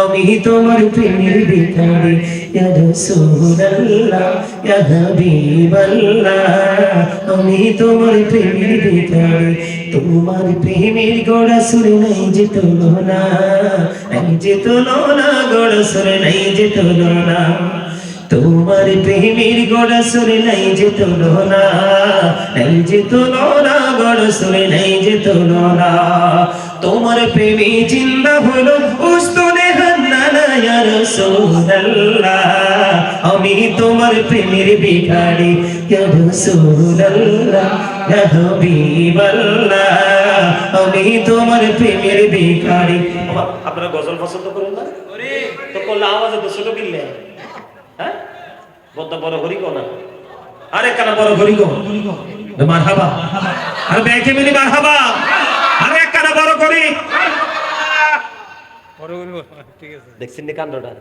আমি তোমার প্রেমের ভিখারি ইয়া রাসূলুল্লাহ ইয়া হাবিবাল্লাহ আমি তোমার প্রেমের ভিখারি তোমার প্রেমের গোড়া সুরে নাই যে তুলনা নাই যে তুলনা গোড়া সুরে নাই যে তুলনা তোমার প্রেমের গোড়া সুরে নাই যে তুলনা নাই যে তুলনা গোড়া সুরে নাই যে তুলনা তোমার প্রেমে জিন্দা হলো উস্তুনে হান্নানা ইয়া রাসূলুল্লাহ আমি তোমার প্রেমের ভিখারি ইয়া রাসূলুল্লাহ ইয়া হাবিবাল্লাহ আমি তোমার প্রেমের ভিখারি। আপনারা গজল পছন্দ করেন না? তো করলে আওয়াজে তো ছোট কিনলে হ্যাঁ বড় বড় হরি কো না আরে কানা বড় হরি কো মারহাবা আরে দেখে মিনি মারহাবা আরে কানা বড় করি দেখছেন নি কান্ডটা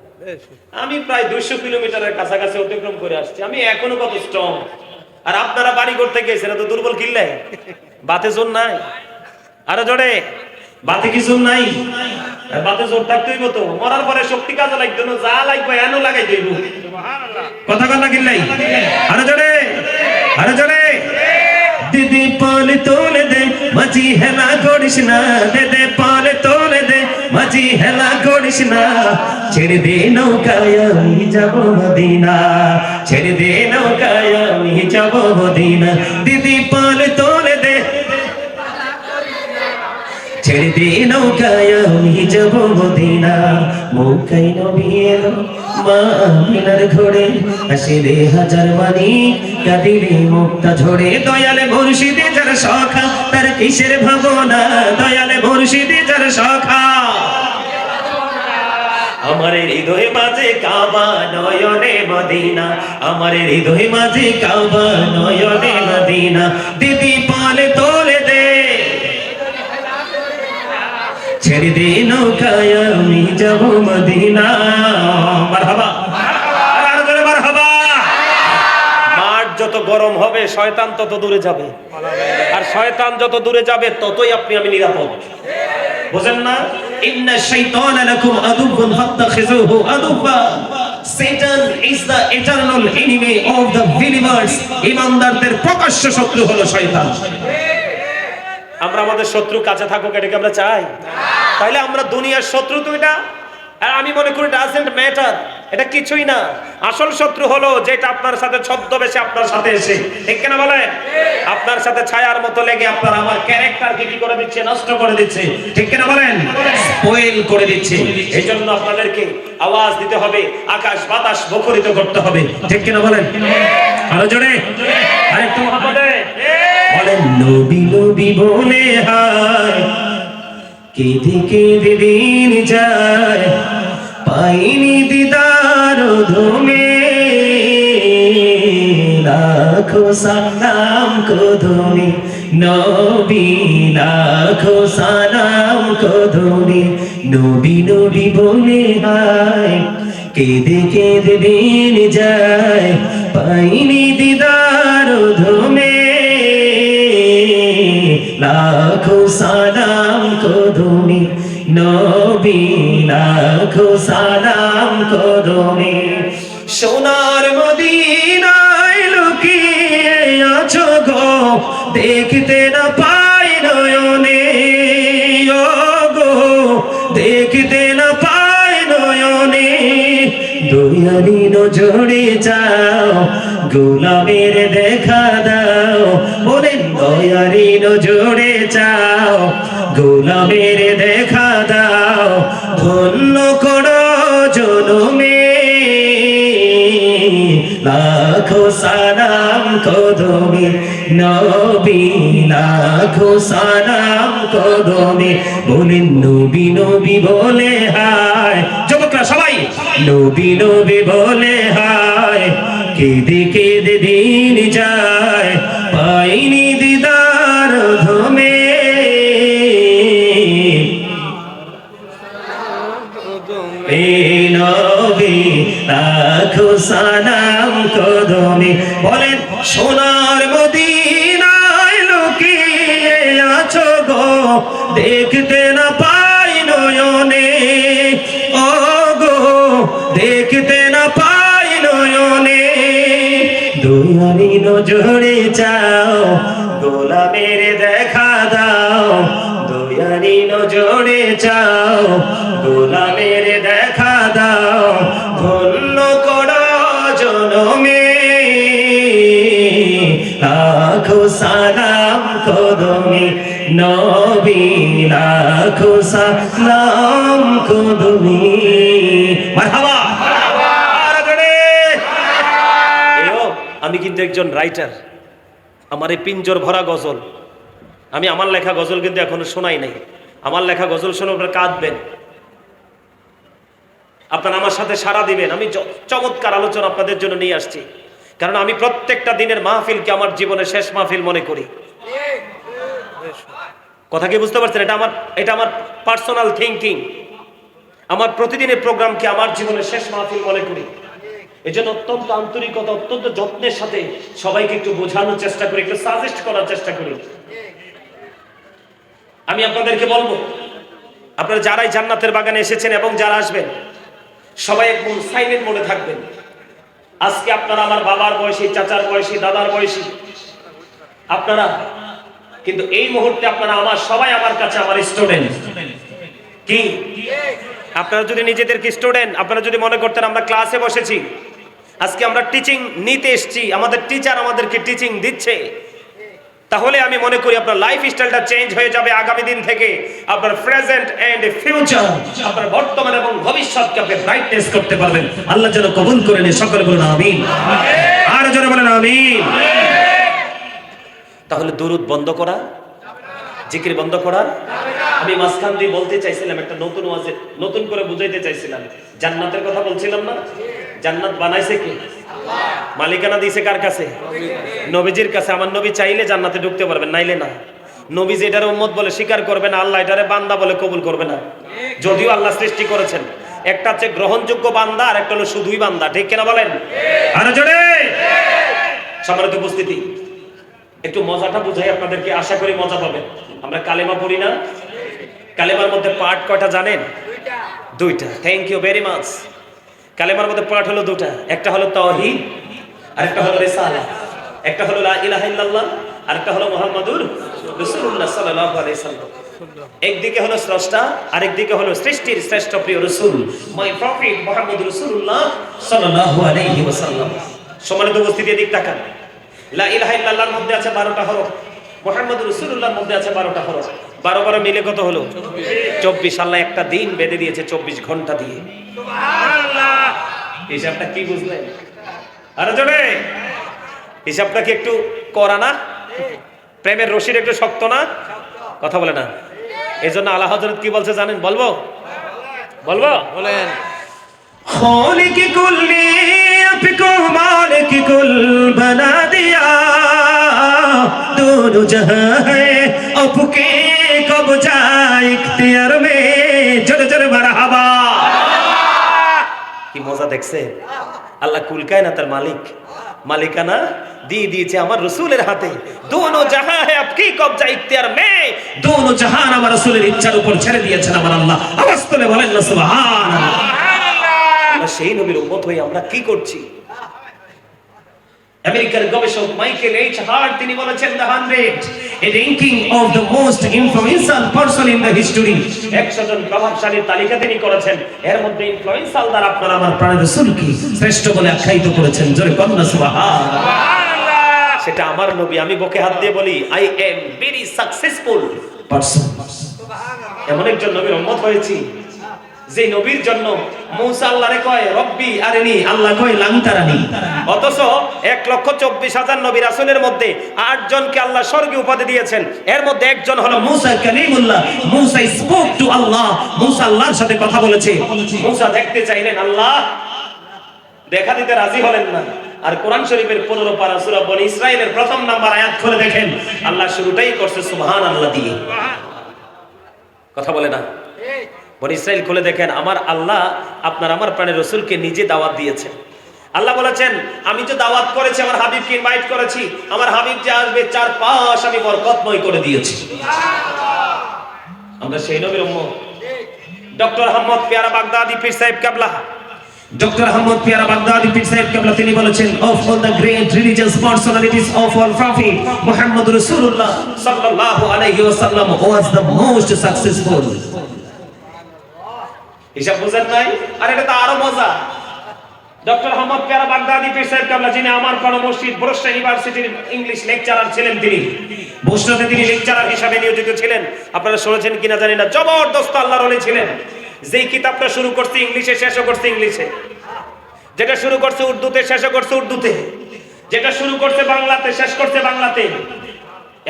আমি প্রায় 200 কিলোমিটারের কাছাকাছি অতিক্রম করে আসছি আমি এখনো কত স্ট্রং আর আপনারা বাড়ি করতে গেছেন তো দুর্বল কিনলে বাতে জোর নাই আরে জোরে বাতে কি জোর নাই বাতে জোর থাকতেই মতো মরার পরে শক্তি কাজে লাগতো না যা লাগবে এনো লাগাই দেব কথা কথা কিনলাই আরে জোরে দিদি পালে তোলে দে মাঝি হেলা করিস না দে পালে তোলে দে মাঝি হেলা করিস না ছেড়ে দে নৌকায় আমি যাব মদিনা ছেড়ে দে নৌকায় আমি যাব মদিনা দিদি পালে তোলে দে ছেড়ে দে নৌকায় আমি যাব মদিনা মৌকাই নবী এলো মা আমিনার ঘোড়ে আসিলে হাজার মানি কাঁদিলে মুক্তা ঝরে দয়ালে মুর্শিদে যার সখা তার কিসের ভাবনা দয়ালে মুর্শিদে যার সখা আমার হৃদয়ে মাঝে কাবা নয়নে মদিনা আমার হৃদয়ে মাঝে কাবা নয়নে মদিনা দিদি পালে তোলে দে ছেড়ে দে নৌকায় আমি যাব মদিনা মারহাবা মারহাবা মাঠ যত গরম হবে শয়তান তত দূরে যাবে আর শয়তান যত দূরে যাবে ততই আপনি আমি নিরাপদ বুঝেন না ইন্না শাইতানা লাকুম আদুবুন ফাত্তাখিযুহু আদুবা Satan is the eternal enemy of the believers ইমানদারদের প্রকাশ্য শত্রু হলো শয়তান আমরা আমাদের শত্রু কাছে থাকুক এটাকে আমরা চাই তাইলে আমরা দুনিয়ার শত্রু তো এটা আর আমি মনে করি ডাজন্ট ম্যাটার এটা কিছুই না আসল শত্রু হলো যেটা আপনার সাথে ছদ্মবেশে আপনার সাথে এসে ঠিক কিনা বলেন আপনার সাথে ছায়ার মতো লেগে আপনার আমার ক্যারেক্টারকে কি করে দিচ্ছে নষ্ট করে দিচ্ছে ঠিক কিনা বলেন স্পয়েল করে দিচ্ছে এইজন্য আপনাদেরকে আওয়াজ দিতে হবে আকাশ বাতাস মুখরিত করতে হবে ঠিক কিনা বলেন আরো জোরে আরেকটু মহব্বতে বলেন নবী নবী বলে হায় কেঁদে কেঁদে দিন যায় পাইনি দিদার ধুমে লাখো সালাম কদমে নবী লাখো সালাম কদমে নবী নবী বলে হায় কেঁদে কেঁদে দিন যায় পাইনি দিদার ধুমে লাখো সালাম কদমে নবী লাখো সালাম কদমে সোনার মদিনায় লুকিয়ে আছো গো দেখতে না পাই নয়নে ও গো দেখতে না পাই নয়নে দয়ালি নজরে যাও গোলামের দেখা দাও বলেন দয়ালি নজরে যাও গোলামের দেখা দাও ধন্য করো জনমে লাখো সালাম কদমে নবী লাখো সালাম কদমে বলেন নবী নবী বলে হায় যুবকরা সবাই নবী নবী বলে হায় কেঁদে কেঁদে দিন যায় পাইনি দিদার ধমে নবী লাখো সালাম কদমে বলেন সোনার মদিনায় লুকিয়ে আছো গো দেখতে না পাই নয়নে ও দেখতে না পাই নয়নে, দুয়ারি নজরে চাও, গোলামের দেখা দাও, দুয়ারি নজরে চাও, গোলামের দেখা দাও, ধন্য করো জনমে, লাখো সালাম কদমে নবী, লাখো সালাম কদমে। মারহাবা। আমি কিন্তু একজন রাইটার, আমার এই পিঞ্জর ভরা গজল, আমি আমার লেখা গজল কিন্তু এখনো শোনাই নাই। আমার লেখা গজল শুনে আপনারা কাঁদবেন, আপনারা আমার সাথে সাড়া দিবেন। আমি চমৎকার আলোচনা আপনাদের জন্য নিয়ে আসছি, কারণ আমি প্রত্যেকটা দিনের মাহফিলকে আমার জীবনের শেষ মাহফিল মনে করি। কথা কি বুঝতে পারছেন? এটা আমার পার্সোনাল থিঙ্কিং। আমার প্রতিদিনের প্রোগ্রামকে আমার জীবনের শেষ মাহফিল মনে করি। এই জন্য অত্যন্ত আন্তরিকতা, অত্যন্ত যত্নের সাথে সবাইকে একটু বোঝানোর চেষ্টা করি, একটু সাজেস্ট করার চেষ্টা করি। আমি আপনাদেরকে বলবো, আপনারা যারাই জান্নাতের বাগানে এসেছেন এবং যারা আসবেন, সবাই একদম সাইলেন্ট মোডে থাকবেন। আজকে আপনারা আমার বাবার বয়সী, চাচার বয়সী, দাদার বয়সী, আপনারা কিন্তু এই মুহূর্তে আপনারা সবাই আমার কাছে আমার স্টুডেন্ট। কি আপনারা যদি নিজেদেরকে স্টুডেন্ট, আপনারা যদি মনে করতেন আমরা ক্লাসে বসেছি, আজকে আমরা টিচিং নিতে এসেছি, আমাদের টিচার আমাদেরকে টিচিং দিচ্ছে, তাহলে আমি মনে করি আপনার লাইফ স্টাইলটা চেঞ্জ হয়ে যাবে। আগামী দিন থেকে আপনার প্রেজেন্ট এন্ড ফিউচার, আপনার বর্তমান এবং ভবিষ্যৎকে আপনি ব্রাইটনেস করতে পারবেন। আল্লাহ যেন কবুল করে নিন, সকলে বলুন আমিন। আর যারা বলেন আমিন। তাহলে দুরূদ বন্ধ করা, জিকির বন্ধ করা। আমি মাঝখান দিয়ে বলতে চাইছিলাম একটা নতুন ওয়াজে, নতুন করে বুঝাইতে চাইছিলাম, জান্নাতের কথা বলছিলাম না? জান্নাত বানাইছে কে? মালিকানা দিয়েছে কার কাছে? নবীজির কাছে। আমার নবী চাইলে জান্নাতে ঢুকতে পারবেন, নাইলে না। নবী যে এটারে উম্মত বলে স্বীকার করবে না, আল্লাহ এটারে বান্দা বলে কবুল করবে না। যদিও আল্লাহ সৃষ্টি করেছেন, একটা হচ্ছে গ্রহণযোগ্য বান্দা আর একটা হলো শুধুই বান্দা। ঠিক কিনা বলেন? আরে জোরে। সম্মানিত উপস্থিতি, একটু মজাটা বুঝাই আপনাদেরকে, আশা করি মজা পাবেন। আমরা কালেমা পড়ি না? কালেমার মধ্যে পার্ট কয়টা জানেন? দুইটা। Thank you very much. কালেমার মধ্যে পার্ট হলো দুটা, একটা হলো তাওহীদ আর একটা হলো রিসালাহ। একটা হলো লা ইলাহা ইল্লাল্লাহ আর একটা হলো মুহাম্মাদুর রাসূলুল্লাহ সাল্লাল্লাহু আলাইহি সাল্লাম। একদিকে হলো স্রষ্টা, আরেকদিকে হলো সৃষ্টির শ্রেষ্ঠ প্রিয় রাসূল, মাই প্রফেট মুহাম্মদুর রাসূলুল্লাহ সাল্লাল্লাহু আলাইহি ওয়াসাল্লাম। সম্মানিত উপস্থিতি, এদিক তাকান। লা ইলাহা ইল্লাল্লাহর মধ্যে আছে 12টা হরফ, মুহাম্মদুর রাসূলুল্লাহর মধ্যে আছে 12টা হরফ। 12 মিলে কত হলো? 24। আল্লাহ একটা দিন বেঁধে দিয়েছে 24 ঘন্টা দিয়ে। সুবহানাল্লাহ। হিসাবটা কি বুঝলেন? আরে জোরে। হিসাবটা কি একটু করা না? প্রেমের রশির একটু শক্ত না? কথা বলে না। এজন্য আলা হযরত কি বলছে জানেন? বলবো? বলেন। খালিক কুল্লি আপকো মালিক কুল বনা দিয়া, दोनों जहां है आपके कब्जा इख्तियार में। जोरे जोरे মারহাবা। কি মজা দেখছে? আল্লাহ কুল কায়নাতের মালিক, মালিকানা দিয়ে দিয়েছে আমার রাসূলের হাতে। दोनों जहां है आपकी कब्जा इख्तियार में, दोनों जहां আমার রাসূলের ইচ্ছার উপর ছেড়ে দিয়েছেন আমার আল্লাহ। আওয়াজ করে বলেন না সুবহানাল্লাহ। আমরা সেই নবীর উম্মত হয়ে আমরা কি করছি? আমেরিকার গবেষক মাইকেল এইচ হার্ট তিনি বলেছেন the 100 a ranking of the most influential person in the history। 100 জন প্রভাবশালীর তালিকা তিনি করেছেন, এর মধ্যে ইনফ্লুয়েন্সাল দ্বারা আপনারা আমার প্রাণের রাসূলকে শ্রেষ্ঠ বলে আখ্যায়িত করেছেন। জোরে কন্না সুবহানাল্লাহ। সেটা আমার নবী। আমি বুকে হাত দিয়ে বলি, I am very successful person. এমন একজন নবীর উম্মত হয়েছি যে নবীর জন্য মূসা আল্লাহরে কয় রব্বি আরিনি, আল্লাহ কয় লাং তারানি। অথচ 1,24,000 নবী রাসূলের মধ্যে 8 জনকে আল্লাহ স্বর্গীয় উপাধি দিয়েছেন। এর মধ্যে একজন হলো মূসা কালিমুল্লাহ। মূসা স্পোক টু আল্লাহ। মূসা আল্লাহর সাথে কথা বলেছে। মূসা দেখতে চাইলেন, আল্লাহ দেখা দিতে রাজি হলেন না। আর কোরআন শরীফের 15 পারা সূরা বনী ইসরাঈলের প্রথম নাম্বার আয়াত খুলে দেখেন, আল্লাহ শুরুটাই করছে সুবহানাল্লাহ দিয়ে। কথা বলে না? বনী ইসরাঈল খুলে দেখেন, আমার আল্লাহ আপনার আমার প্রাণের রাসূলকে নিজে দাওয়াত দিয়েছেন। আল্লাহ বলেছেন, আমি যে দাওয়াত করেছি, আমার হাবিবকে ইনভাইট করেছি, আমার হাবিব যে আসবে চারপাশ আমি বরকতময় করে দিয়েছি। সুবহানাল্লাহ। আমরা সেই নবীর উম্মত। ডক্টর আহমদ পেয়ারা বাগদাদি পীর সাহেব কেবলা ডক্টর আহমদ পিয়ারা বাগদাদি পীর সাহেব কেবলা তিনি বলেছেন, of all the great religious personalities of all prophet Muhammad Rasulullah sallallahu alayhi wasallam was the most successful. হিসাব বুঝেন নাই? আর এটা তো আরো মজা। ডক্টর আহমদ পিয়ারা বাগদাদি পীর সাহেব কেবলা যিনি আমার কোন মসজিদ বরস্টা ইউনিভার্সিটির ইংলিশ লেকচারার ছিলেন, তিনি বসরাতে তিনি লেকচারার হিসেবে নিয়োজিত ছিলেন। আপনারা শুনেছেন কিনা জানি না, জবরদস্ত আল্লাহর ওলি ছিলেন। যেই কিতাবটা শুরু করছে ইংলিশে, শেষও করছে ইংলিশে, যেটা শুরু করছে উর্দুতে, শেষও করছে উর্দুতে, যেটা শুরু করছে বাংলাতে, শেষ করছে বাংলাতে।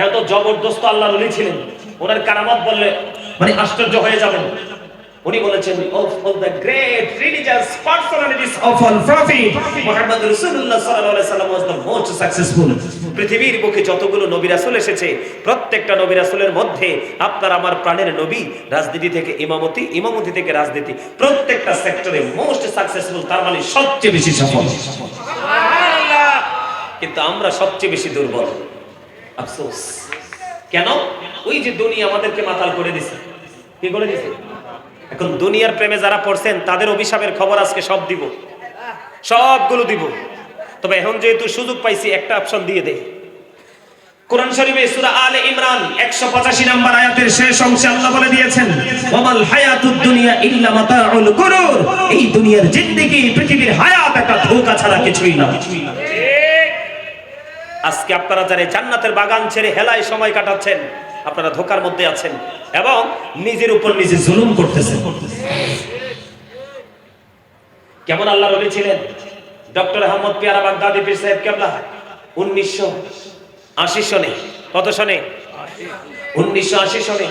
এত জবরদস্ত আল্লাহর ওলি ছিলেন। ওনার কারামত বললে মানে আশ্চর্য হয়ে যাবেন। উনি বলেছেন, of all the great religious personalities of all prophet Muhammad Rasulullah sallallahu alaihi wasallam was the most successful. পৃথিবীর বুকে যতগুলো নবী রাসূল এসেছে, প্রত্যেকটা নবী রাসূলের মধ্যে আপনার আমার প্রাণের নবী রাজনীতি থেকে ইমামতি, ইমামতি থেকে রাজনীতি, প্রত্যেকটা সেক্টরে মোস্ট সাকসেসফুল, তার মানে সবচেয়ে বেশি সফল। সুবহানাল্লাহ। কিন্তু আমরা সবচেয়ে বেশি দুর্বল। আফসোস কেন? ওই যে দুনিয়া আমাদেরকে মাতাল করে দিয়েছে। কি করে দিয়েছে? এখন দুনিয়ার প্রেমে যারা পড়ছেন তাদের অভিশাপের খবর আজকে সব দিব, সবগুলো দিব। তবে এখন যেহেতু সুযোগ পাইছি, একটা অপশন দিয়ে দেই। কোরআন শরীফে সূরা আলে ইমরান 185 নম্বর আয়াতের শেষ অংশে আল্লাহ বলে দিয়েছেন, ওয়ামাল হায়াতুদ দুনিয়া ইল্লা মাতাউল গুরুর। এই দুনিয়ার জিন্দেগি, পৃথিবীর হায়াত একটা ধোঁকা ছাড়া কিছুই না। আজকে আপনারা যারা জান্নাতের বাগান ছেড়ে হেলায় সময় কাটাচ্ছেন, আপনারা ধোঁকার মধ্যে আছেন এবং নিজের উপর নিজে জুলুম করতেছেন। কেমন আল্লাহর ওলি ছিলেন ডক্টর আহমদ পিয়ারা বাগদাদি পীর সাহেব কেবলা? 1980 সনে, কত সনে? 1980 সনে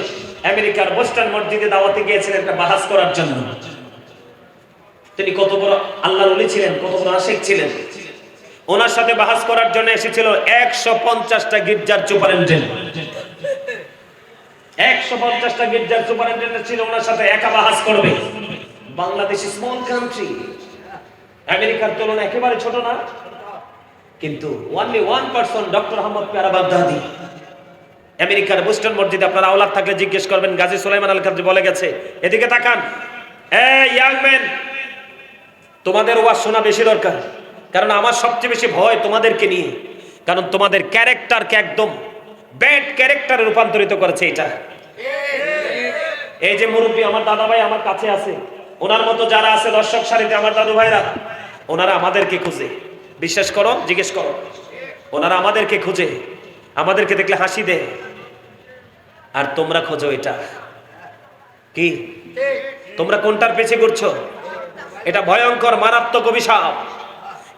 আমেরিকার বোস্টন মসজিদে দাওয়াতে গিয়েছিলেন একটা বাহাস করার জন্য। তিনি কত বড় আল্লাহর ওলি ছিলেন, কত বড় আশিক ছিলেন। ওনার সাথে বাহাস করার জন্য এসেছিল 150টা গির্জার সুপারিনটেন্ডেন্ট। 150টা গির্জার সুপারিনটেন্ডেন্ট ছিল ওনার সাথে একা বাহাস করবে। বাংলাদেশ স্মল কান্ট্রি, আমেরিকার তুলনায় একেবারে ছোট না, কিন্তু only one person doctor Ahmad Piyara Baghdadi. আমেরিকার বোস্টন মসজিদে আপনারা আওলাদ থাকলে জিজ্ঞেস করবেন, গাজী সুলাইমান আল কাদরি বলে গেছে, এদিকে তাকান, এই ইয়াং ম্যান, তোমাদের ওয়াজ শোনা বেশি দরকার। কারণ আমার সবচেয়ে বেশি ভয় তোমাদেরকে নিয়ে, কারণ তোমাদের ক্যারেক্টারকে একদম ব্যাড ক্যারেক্টারে রূপান্তরিত করেছে এটা। এই যে মুরব্বী আমার দাদা ভাই আমার কাছে আছে, ওনার মতো যারা আছে দর্শক সারিতে আমার দাদু ভাইরা, ওনারা আমাদেরকে খুঁজে, বিশ্বাস করো, জিজ্ঞেস করো, ওনারা আমাদেরকে খুঁজে, আমাদেরকে দেখলে হাসি দেয়। আর তোমরা খোঁজো এটা কি? তোমরা কোনটার পেছে ঘুরছো? এটা ভয়ঙ্কর মারাত্মক অভিশাপ।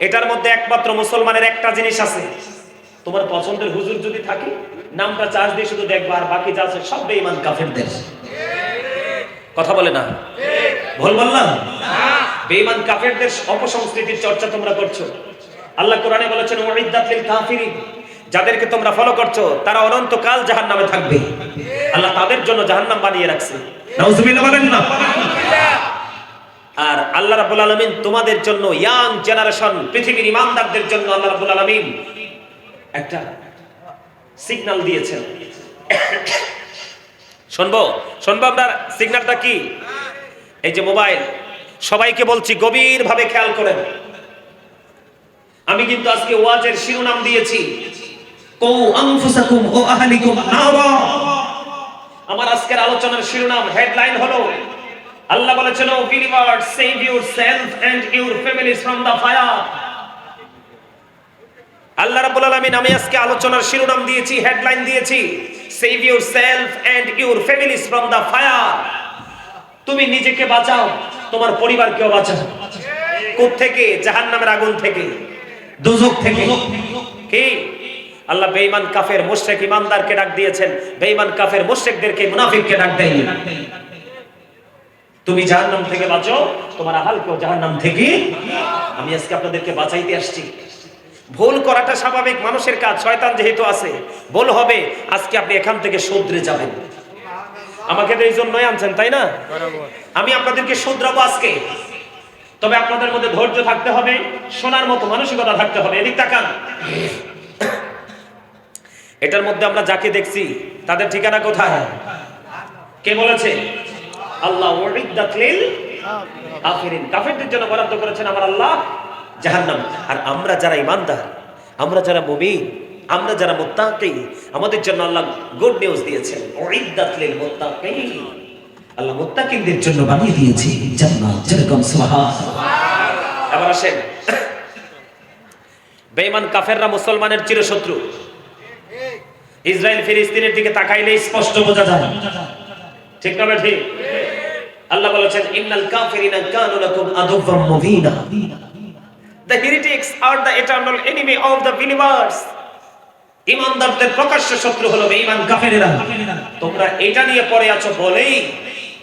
এটার মধ্যে একমাত্র মুসলমানের একটা জিনিস আছে, তোমার পছন্দের হুজুর যদি থাকে, নামটা চার্জ দিয়ে শুধু দেখবা, আর বাকি যা আছে সব বেঈমান কাফেরদের। কথা বলে না? ভুল বললাম? বেঈমান কাফেরদের অপসংস্কৃতির চর্চা তোমরা করছো। আল্লাহ কোরআনে বলেছেন, উইদ্দাত লিল কাফিরিন, যাদেরকে তোমরা ফলো করছো তারা অনন্তকাল জাহান্নামে থাকবে। আল্লাহ তাদের জন্য জাহান্নাম বানিয়ে রাখছে। নাউজুবিল্লাহ বলেন না? আর আল্লাহ রাব্বুল আলামিন তোমাদের জন্য, ইয়াং জেনারেশন, পৃথিবীর ইমানদারদের জন্য আল্লাহ রাব্বুল আলামিন একটা সিগন্যাল দিয়েছেন। শুনবো আমরা সিগন্যালটা কি? এই যে মোবাইল, সবাইকে বলছি গভীরভাবে খেয়াল করেন। আমি কিন্তু আজকে ওয়াজের শিরোনাম দিয়েছি, কু আনফুসাকুম ও আহলিকুম নারা। আমার আজকের আলোচনার শিরোনাম, হেডলাইন হলো, আল্লাহ বলেছেন, O believers, save yourself and your families from the fire. আল্লাহ রাব্বুল আলামিন, আমি আজকে আলোচনার শিরোনাম দিয়েছি, হেডলাইন দিয়েছি, save yourself and your families from the fire. তুমি নিজেকে বাঁচাও, তোমার পরিবারকেও বাঁচাও। কোথ থেকে? জাহান্নামের আগুন থেকে, দোজখ থেকে। কি? আল্লাহ বেঈমান কাফের মুশরিক ইমানদারকে ডাক দিয়েছেন, বেঈমান কাফের মুশরিকদেরকে, মুনাফিককে ডাক দেয়নি। তুমি জাহান্নাম থেকে বাঁচো, তোমার আহালকেও জাহান্নাম থেকে। আমি আজকে আপনাদেরকে বাঁচাইতে আসছি। ভুল করাটা স্বাভাবিক, মানুষের কাজ, শয়তান যেহেতু আছে, ভুল হবে। আজকে আপনি এখান থেকে শুধরে যাবেন। আমাকে তো এই জন্যই আনছেন, তাই না? আমি আপনাদেরকে শুধরাবো আজকে। তবে আপনাদের মধ্যে ধৈর্য থাকতে হবে, শোনার মতো মানসিকতা থাকতে হবে। এদিক তাকান, এটার মধ্যে আমরা যাকে দেখছি তাদের ঠিকানা কোথায়? কে বলেছে? আল্লাহ, উইদ্দাত লিল কাফিরিন, কাফিরদের জন্য বরাদ্দ করেছেন আমার আল্লাহ জাহান্নাম। আর আমরা যারা ঈমানদার, আমরা যারা মুমিন, আমরা যারা মুত্তাকি, আমাদের জন্য আল্লাহ গুড নিউজ দিয়েছেন, উইদ্দাত লিল মুত্তাকিন। আল্লাহ মুত্তাকিনদের জন্য বানিয়ে দিয়েছে জান্নাত। যেরকম সুবহানাল্লাহ। এবার আসেন, বেঈমান কাফেররা মুসলমানের চিরশত্রু। ইসরায়েল ফিলিস্তিনের দিকে তাকাইলে স্পষ্ট বোঝা যায়, ঠিক না ঠিক? আল্লাহ বলেছেন ইন্নাল কাফিরিনা কানু লাকুম আদুওয়াম মুবিনা। The heretics are the eternal enemy of the universe. ঈমানদারদের প্রকাশ্য শত্রু হলো বেঈমান কাফেরেরা। তোমরা এটা নিয়ে পড়ে আছো বলেই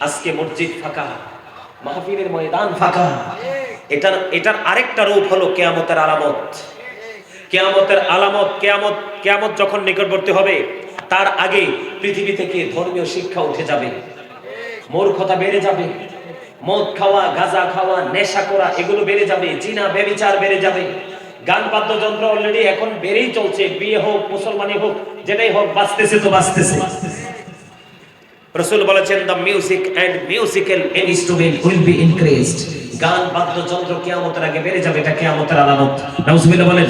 আজকে মসজিদ ফাঁকা, মাহফিলের ময়দান ফাঁকা। এটার আরেকটা রূপ হলো কিয়ামতের আলামত। কিয়ামতের আলামত, কিয়ামত যখন নিকটবর্তী হবে তার আগে পৃথিবী থেকে ধর্মীয় শিক্ষা উঠে যাবে, মূর্খতা বেড়ে যাবে, মদ খাওয়া, গাঁজা খাওয়া, নেশা করা এগুলো বেড়ে যাবে, জিনা ব্যভিচার বেড়ে যাবে, গান বাদ্যযন্ত্র অলরেডি এখন বেড়েই চলছে, বিয়ে হোক মুসলমানি হোক যেটাই হোক বাঁচতেছে তো বাঁচতেছে। রাসূল বলেছেন the music and musical instrument will be increased. গান বাদ্যযন্ত্র কিয়ামতের আগে বেড়ে যাবে, এটা কিয়ামতের আলামত। নাউজুবিল্লাহ বলেন।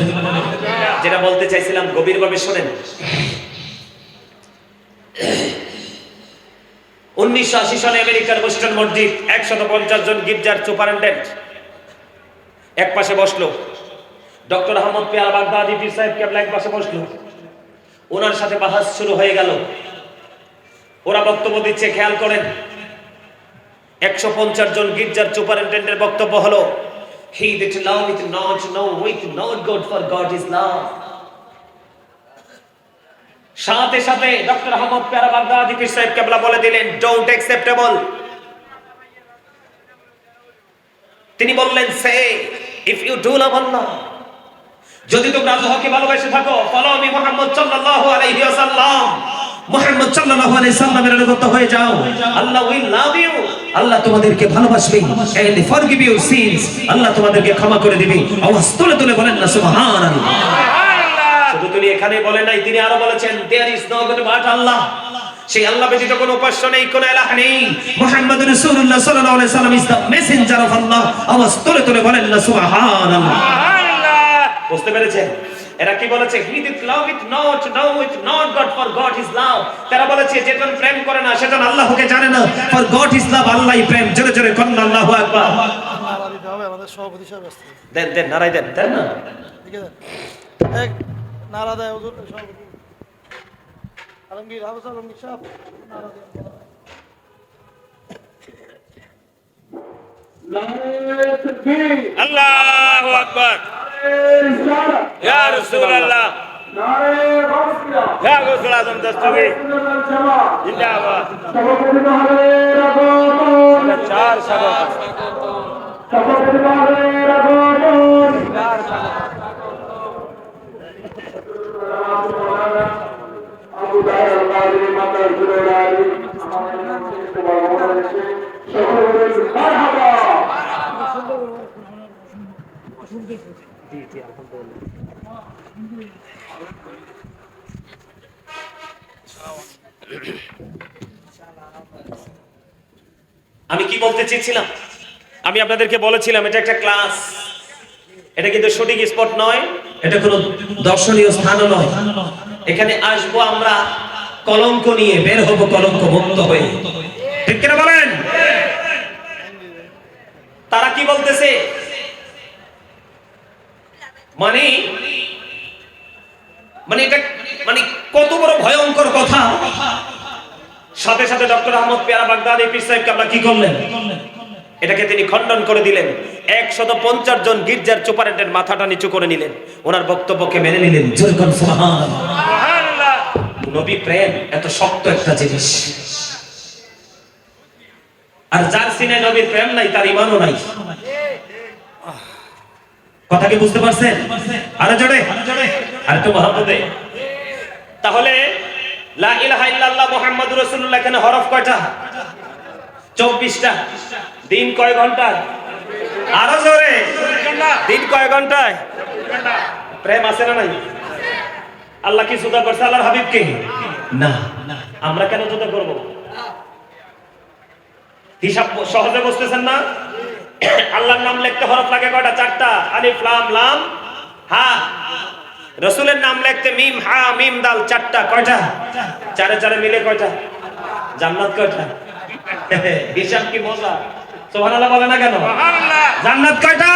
যেটা বলতে চাইছিলাম গভীরভাবে শুনেন। 1980 সালে আমেরিকার বোস্টন মসজিদ 150 জন গির্জার সুপারিনটেন্ডেন্ট এক পাশে বসলো, ডক্টর আহমদ পেয়ারা বাগদাদি পীর সাহেব কেবলা এক পাশে বসলো। ওনার সাথে বাহাস শুরু হয়ে গেল। ওরা বক্তব্য দিচ্ছে, খেয়াল করেন। 150 জন গির্জার সুপারিনটেন্ডেন্টের বক্তব্য হলো he that loveth not knoweth not God, for God is love. সাথে সাথে ডক্টর আহমদ পেয়ারা বাগদাদি পীর সাহেব কেবলা বলে দিলেন ডোন্ট অ্যাকসেপ্টেবল। তিনি বললেন সে ইফ ইউ ডু লাভ আল্লাহ, যদি তোমরা আল্লাহকে ভালোবেসে থাকো, ফলো মি মুহাম্মদ সাল্লাল্লাহু আলাইহি ওয়াসাল্লাম, মুহাম্মদ সাল্লাল্লাহু আলাইহি সাল্লামের অনুগত হয়ে যাও, আল্লাহ উইল লাভ ইউ, আল্লাহ তোমাদেরকে ভালোবাসবে, এন্ড ফরগিভ ইউর সিনস, আল্লাহ তোমাদেরকে ক্ষমা করে দিবে। আওয়াজ তুলে তুলে বলেন না সুবহানাল্লাহ। শুধু তিনি এখানে বলেন নাই, তিনি আরো বলেছেন there is no god but Allah, সেই আল্লাহ ব্যতীত কোনো উপাস্য নেই, কোনো ইলাহ নেই। মুহাম্মদুর রাসূলুল্লাহ সাল্লাল্লাহু আলাইহি সাল্লাম ইজ দ্য মেসেঞ্জার অফ আল্লাহ। আওয়াজ তুলে তুলে বলেন না সুবহানাল্লাহ। বুঝতে পেরেছেন? এরা কি বলেছে? He that loveth not knoweth not God, for God is love। তারা বলেছে যেজন প্রেম করে না সেজন আল্লাহকে জানে না, for God is love, আল্লাহই প্রেম। জোরে জোরে কোন আল্লাহু আকবার। নারা দিতে হবে, আমাদের সভাপতি সাহেব আসছে। দেন নারাই দেন না, ঠিক আছে, এক নারা দেয় হুজুর সভাপতি আলমগীর হাফেজ আলমগীর সাহেব, নারা দেন। আল্লাহু আকবার, ইয়া রাসূলুল্লাহ, ইয়া গাউসুল আজম দস্তগীর জিন্দাবাদ। চার সভাপতি আমি কি বলতে চেয়েছিলাম, আমি আপনাদেরকে বলেছিলাম এটা একটা ক্লাস, এটা কিন্তু শুটিং স্পট নয়, এটা কোনো দর্শনীয় স্থানও নয়। এখানে আসবো আমরা কলঙ্ক নিয়ে, বের হবো কলঙ্ক মুক্ত হয়ে, ঠিক কিনা বলেন? তারা কি বলতেছে, মানে এটা কত বড় ভয়ঙ্কর কথা। সাথে সাথে ডক্টর আহমদ পেয়ারা বাগদাদি পীর সাহেব আমরা কি করলেন, এটাকে তিনি খণ্ডন করে দিলেন। 150 জন গির্জার সুপারিনটেন্ডেন্ট মাথাটা নিচু করে নিলেন, ওনার বক্তব্যকে মেনে নিলেন। জোরে কোন সুবহানাল্লাহ। নবী প্রেম এত শক্ত একটা জিনিস, আর যার সিনায় নবীর প্রেম নাই তার ঈমানও নাই। কথা কি বুঝতে পারছেন? আরে জোরে, আর একটু মহব্বতে। তাহলে লা ইলাহা ইল্লাল্লাহ মুহাম্মাদুর রাসূলুল্লাহ এখানে হরফ কয়টা? 24টা। দিন কয় ঘন্টায়? আরো জোরে, দিন কয় ঘন্টায়? প্রেম আছে না নাই? আল্লাহ কি জুদা করছে আল্লাহর হাবিবকে? না। আমরা কেন জুদা করব? হিসাব সহজে বুঝতেছেন না? আল্লাহর নাম লিখতে হরফ লাগে কয়টা? 4টা। আলিফ লাম লাম হা। রাসূলের নাম লিখতে মিম হা মিম দাল 4টা। কয়টা? 4 4 মিলে কয়টা? জান্নাত কয়টা? হিসাব কি মজা! সুবহানাল্লাহ বলে না কেন? সুবহানাল্লাহ। জান্নাত কয়টা?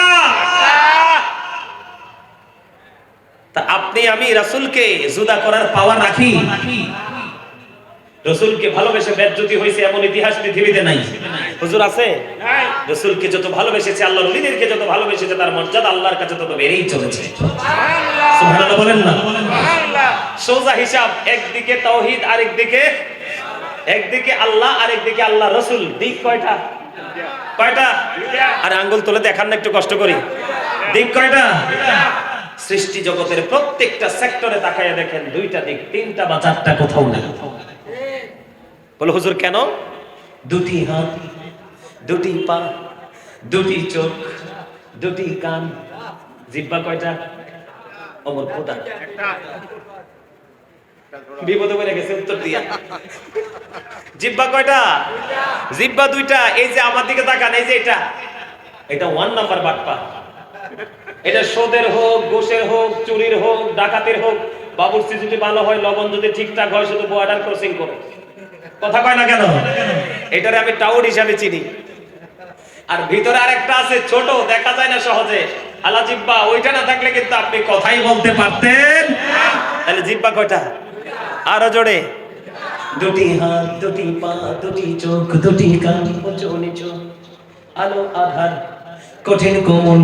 তা আপনি আমি রাসূলকে জুদা করার পাওয়ার রাখি? রাসূলকে ভালোবেসে বেজ্জতি হইছে এমন ইতিহাস পৃথিবীতে নাই। হুজুর আছে? নাই। রাসূলকে যত ভালোবেসেছে, আল্লাহর ওলিদেরকে যত ভালোবেসেছে, তার মর্যাদা আল্লাহর কাছে তত বেড়েই চলেছে। সুবহানাল্লাহ। সুবহানাল্লাহ বলেন না? সুবহানাল্লাহ। সোজা হিসাব, একদিকে তাওহীদ একদিকে আল্লাহ আর একদিকে আল্লাহ রাসূল। দিক কয়টা? কয়টা? আর আঙ্গুল তুলে দেখান না, একটু কষ্ট করি। দিক কয়টা? সৃষ্টি জগতের প্রত্যেকটা সেক্টরে তাকায়া দেখেন, 2টা দিক, 3টা বা 4টা কোথাও না। বলো হুজুর কেন? 2টি হাত, 2টি পা, 2টি চোখ, 2টি কান, জিহ্বা কয়টা? অমর খোদা একটা। বিপদে পড়ে গেছে উত্তর দিয়া। জিহ্বা কয়টা? জিহ্বা 2টা। এই যে আমার দিকে তাকান, এই যে এটা 1 নাম্বার বাটপা। এটা সোদের হোক, ঘুষের হোক, চুরির হোক, ডাকাতির হোক, বাবুর্চি যদি ভালো হয়, লবণ যদি ঠিকঠাক হয়, শুধু বর্ডার ক্রসিং করে। কথা কয় না কেন? এটারে আমি টাউট হিসাবে চিনি। আর ভিতরে আরেকটা আছে ছোট, দেখা যায় না সহজে, আলা জিহ্বা। ওইটা না থাকলে কিন্তু আপনি কথাই বলতে পারতেন। তাহলে জিহ্বা কয়টা? আরো জোরে। 2টি হাত, 2টি পা, 2টি চোখ, 2টি কান, উঁচু নিচু, আলো আধার, কঠিন কোমল,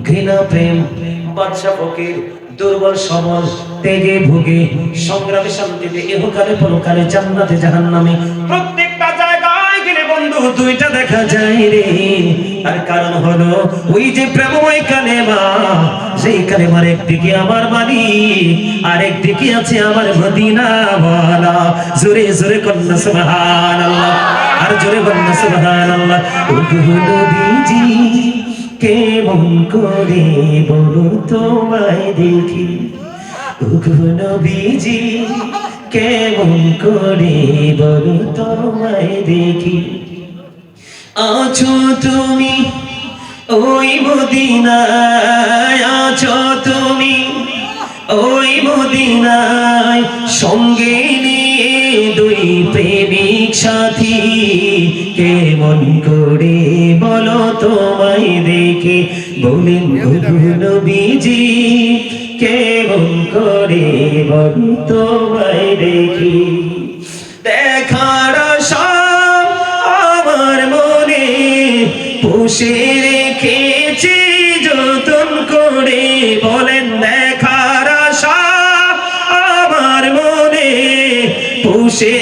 ঘৃণা প্রেম, বাদশা ফকির, দুর্বল সবল, তেগে ভুগে, সংগ্রামে শান্তিতে, ইহকালে পরকালে, জান্নাতে জাহান্নামে, প্রত্যেকটা জায়গায় গেলে বন্ধু 2টা দেখা যায় রে। তার কারণ হলো ওই যে প্রেমময় কালেমা, সেই কালেমার একদিকে আমার বাড়ি, আর একদিকে আছে আমার মদিনা ওয়ালা। জোরে জোরে কন্যা সুবহানাল্লাহ, আর জোরে কন্যা সুবহানাল্লাহ। ও নবীজি কেমন করে বলো তোমায় দেখি, ওগো নবীজি কেমন করে বলো তোমায় দেখি। আছো তুমি ওই মদিনায়, আছো তুমি ওই মদিনায়, সঙ্গে নিয়ে 2 প্রেমিক সাথী, কেমন করে বলো তোমায় দেখে। বলেন ওগো নবীজি কেমন করে বলো তোমায় দেখি। দেখার আশা আমার মনে পুষে রেখেছি যতন করে। বলেন দেখার আশা আমার মনে পুষে